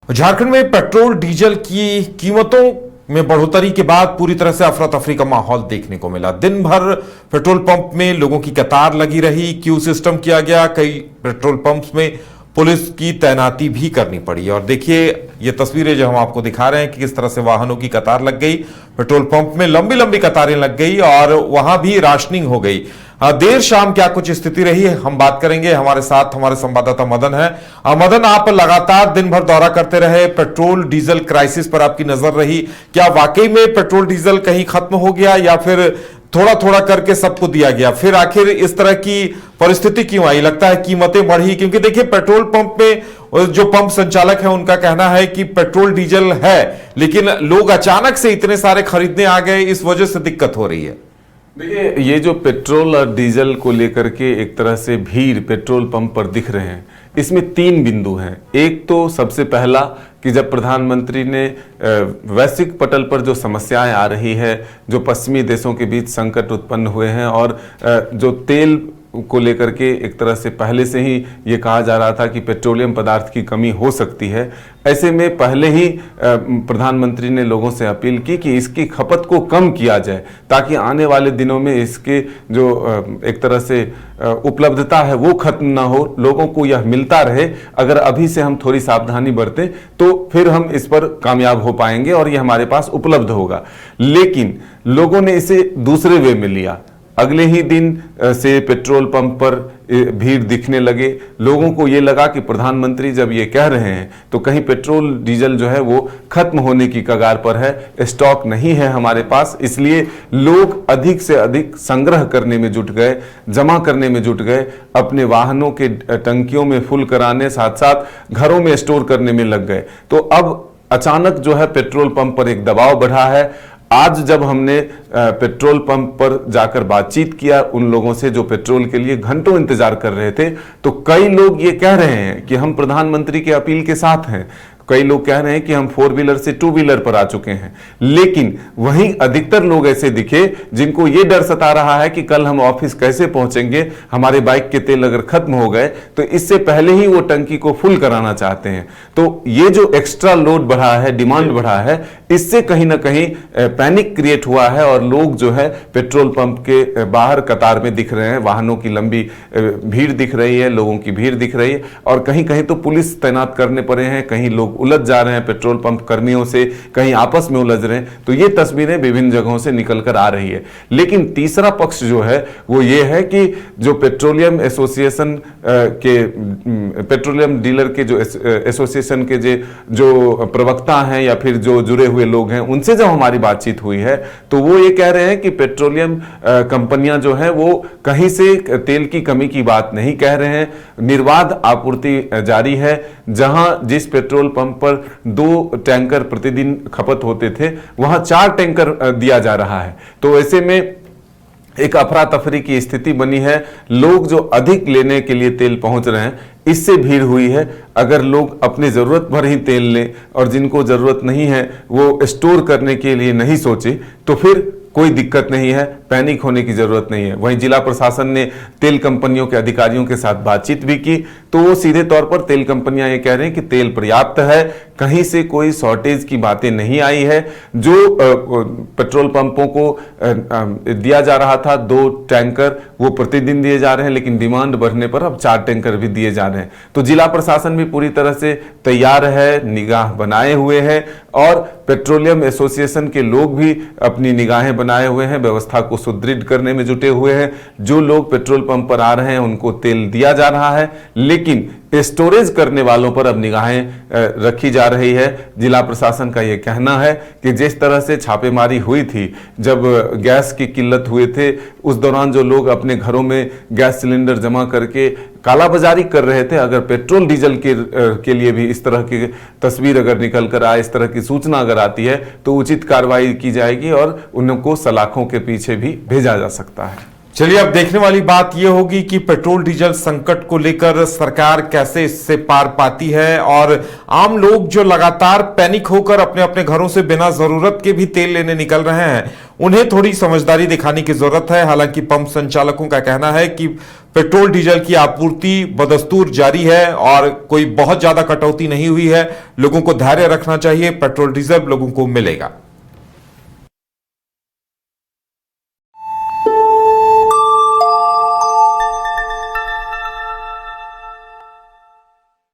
झारखंड में petrol diesel की कीमतों में बढ़ोतरी के बाद पूरी तरह से अफरा तफरी का माहौल देखने को मिला। दिन भर पेट्रोल पंप में लोगों की कतार लगी रही, क्यू सिस्टम किया गया, कई पेट्रोल पंप्स में पुलिस की तैनाती भी करनी पड़ी। और देखिए ये तस्वीरें जो हम आपको दिखा रहे हैं कि किस तरह से वाहनों की कतार लग गई, पेट्रोल पंप में लंबी लंबी कतारें लग गई और वहां भी राशनिंग हो गई। देर शाम क्या कुछ स्थिति रही है हम बात करेंगे। हमारे साथ हमारे संवाददाता मदन है। मदन, आप लगातार दिन भर दौरा करते रहे, पेट्रोल डीजल क्राइसिस पर आपकी नजर रही, क्या वाकई में पेट्रोल डीजल कहीं खत्म हो गया या फिर थोड़ा थोड़ा करके सबको दिया गया? फिर आखिर इस तरह की परिस्थिति क्यों आई? लगता है कीमतें बढ़ी, क्योंकि देखिए पेट्रोल पंप में जो पंप संचालक है उनका कहना है कि पेट्रोल डीजल है लेकिन लोग अचानक से इतने सारे खरीदने आ गए, इस वजह से दिक्कत हो रही है। देखिए, ये जो पेट्रोल और डीजल को लेकर के एक तरह से भीड़ पेट्रोल पंप पर दिख रहे हैं, इसमें तीन बिंदु हैं। एक तो सबसे पहला कि जब प्रधानमंत्री ने वैश्विक पटल पर जो समस्याएं आ रही है, जो पश्चिमी देशों के बीच संकट उत्पन्न हुए हैं और जो तेल को लेकर के एक तरह से पहले से ही ये कहा जा रहा था कि पेट्रोलियम पदार्थ की कमी हो सकती है, ऐसे में पहले ही प्रधानमंत्री ने लोगों से अपील की कि इसकी खपत को कम किया जाए ताकि आने वाले दिनों में इसके जो एक तरह से उपलब्धता है वो खत्म ना हो, लोगों को यह मिलता रहे। अगर अभी से हम थोड़ी सावधानी बरतें तो फिर हम इस पर कामयाब हो पाएंगे और ये हमारे पास उपलब्ध होगा। लेकिन लोगों ने इसे दूसरे वे में लिया। अगले ही दिन से पेट्रोल पंप पर भीड़ दिखने लगे। लोगों को ये लगा कि प्रधानमंत्री जब ये कह रहे हैं तो कहीं पेट्रोल डीजल जो है वो खत्म होने की कगार पर है, स्टॉक नहीं है हमारे पास। इसलिए लोग अधिक से अधिक संग्रह करने में जुट गए, जमा करने में जुट गए, अपने वाहनों के टंकियों में फुल कराने, साथ साथ घरों में स्टोर करने में लग गए। तो अब अचानक जो है पेट्रोल पंप पर एक दबाव बढ़ा है। आज जब हमने पेट्रोल पंप पर जाकर बातचीत किया उन लोगों से जो पेट्रोल के लिए घंटों इंतजार कर रहे थे, तो कई लोग ये कह रहे हैं कि हम प्रधानमंत्री के अपील के साथ हैं। कई लोग कह रहे हैं कि हम 4 व्हीलर से 2 व्हीलर पर आ चुके हैं। लेकिन वहीं अधिकतर लोग ऐसे दिखे जिनको ये डर सता रहा है कि कल हम ऑफिस कैसे पहुंचेंगे, हमारे बाइक के तेल अगर खत्म हो गए तो इससे पहले ही वो टंकी को फुल कराना चाहते हैं। तो ये जो एक्स्ट्रा लोड बढ़ा है, डिमांड बढ़ा है, इससे कहीं ना कहीं पैनिक क्रिएट हुआ है और लोग जो है पेट्रोल पंप के बाहर कतार में दिख रहे हैं। वाहनों की लंबी भीड़ दिख रही है, लोगों की भीड़ दिख रही है और कहीं कहीं तो पुलिस तैनात करने पड़े हैं, कहीं लोग उलझ जा रहे हैं पेट्रोल पंप कर्मियों से, कहीं आपस में उलझ रहे हैं। तो ये तस्वीरें विभिन्न जगहों से निकल कर आ रही है। लेकिन तीसरा पक्ष जो है वो ये है कि जो पेट्रोलियम एसोसिएशन के पेट्रोलियम डीलर के जो एसोसिएशन के जो प्रवक्ता हैं या फिर जो जुड़े हुए लोग हैं, उनसे जब हमारी बातचीत हुई है तो वो ये कह रहे हैं कि पेट्रोलियम कंपनियां जो है वो कहीं से तेल की कमी की बात नहीं कह रहे हैं। निर्बाध आपूर्ति जारी है। जहां जिस पेट्रोल पंप पर 2 टैंकर प्रतिदिन खपत होते थे वहां 4 टैंकर दिया जा रहा है। तो ऐसे में एक अफरा तफरी की स्थिति बनी है। लोग जो अधिक लेने के लिए तेल पहुंच रहे हैं, इससे भीड़ हुई है। अगर लोग अपनी जरूरत भर ही तेल लें और जिनको जरूरत नहीं है वो स्टोर करने के लिए नहीं सोचे तो फिर कोई दिक्कत नहीं है, पैनिक होने की जरूरत नहीं है। वहीं जिला प्रशासन ने तेल कंपनियों के अधिकारियों के साथ बातचीत भी की तो वो सीधे तौर पर तेल कंपनियां ये कह रहे हैं कि तेल पर्याप्त है, कहीं से कोई शॉर्टेज की बातें नहीं आई है। जो पेट्रोल पंपों को दिया जा रहा था 2 टैंकर, वो प्रतिदिन दिए जा रहे हैं, लेकिन डिमांड बढ़ने पर अब 4 टैंकर भी दिए जा रहे हैं। तो जिला प्रशासन भी पूरी तरह से तैयार है, निगाह बनाए हुए है और पेट्रोलियम एसोसिएशन के लोग भी अपनी निगाहें बनाए हुए हैं, व्यवस्था को सुदृढ़ करने में जुटे हुए हैं। जो लोग पेट्रोल पंप पर आ रहे हैं उनको तेल दिया जा रहा है, लेकिन स्टोरेज करने वालों पर अब निगाहें रखी जा रही है। जिला प्रशासन का यह कहना है कि जिस तरह से छापेमारी हुई थी जब गैस की किल्लत हुए थे, उस दौरान जो लोग अपने घरों में गैस सिलेंडर जमा करके कालाबाजारी कर रहे थे, अगर पेट्रोल डीजल के लिए भी इस तरह की तस्वीर अगर निकल कर आए, इस तरह की सूचना अगर आती है तो उचित कार्रवाई की जाएगी और उनको सलाखों के पीछे भी भेजा जा सकता है। चलिए, अब देखने वाली बात यह होगी कि पेट्रोल डीजल संकट को लेकर सरकार कैसे इससे पार पाती है और आम लोग जो लगातार पैनिक होकर अपने अपने घरों से बिना जरूरत के भी तेल लेने निकल रहे हैं, उन्हें थोड़ी समझदारी दिखाने की जरूरत है। हालांकि पंप संचालकों का कहना है कि पेट्रोल डीजल की आपूर्ति बदस्तूर जारी है और कोई बहुत ज्यादा कटौती नहीं हुई है। लोगों को धैर्य रखना चाहिए, पेट्रोल डीजल लोगों को मिलेगा।